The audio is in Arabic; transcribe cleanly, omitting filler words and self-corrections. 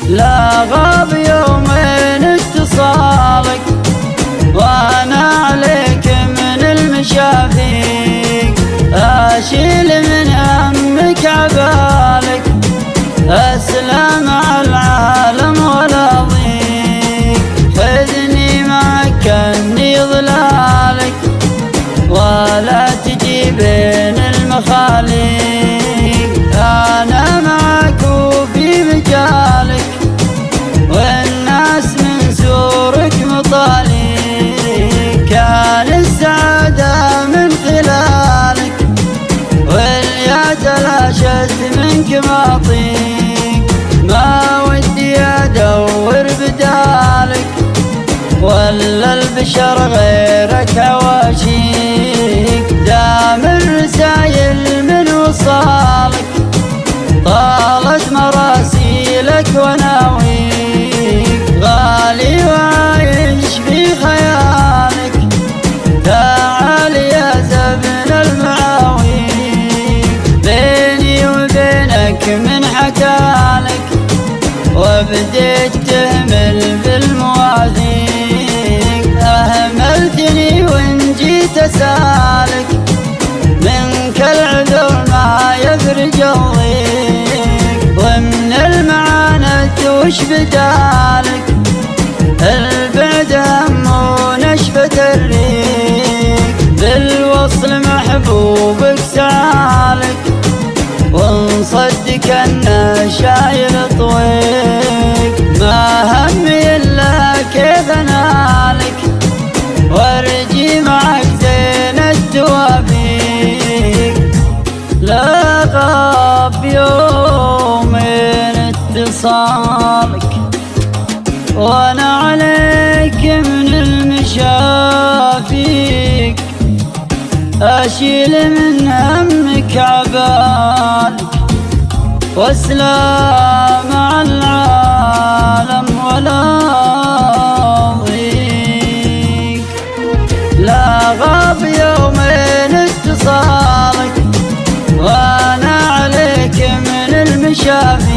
لا غاب يومين اتصالك وانا عليك من المشافيق، اشيل من همك عبالك اسلم على العالم ولا ضيق، خذني معك كني ظلالك ولا تجي بين المخاليق، انا معك وفي مجالك والناس من سورك مطاليك، كان السعادة من خلالك واليا تلاشت منك ماطيك، ما ودي ادور بدالك ولا البشر غيرك عواشيك، دام الرسايل من وصالك طالت مراسيلك وناويك، غالي وعايش في خيالك تعال يا زبن المعاويك، بيني وبينك من حكالك وبديت تهمل بالمواثيق، أهملتني وإن جيت أسالك منك العذر ما يفرج الضيق، ومن المعاند وش بدالك البعد هم ونشفة الريق، بالوصل محبوبك سعالك ونصدق انه شايل طويق، ما همي الا كيف انالك وارجي معك زين التوافيق، لا غاب يومين اتصالك وانا عليك من المشافيق، اشيل من همك عبالك واسلام على العالم ولا ضيق، لا غاب يومين اتصالك وانا عليك من المشافيق،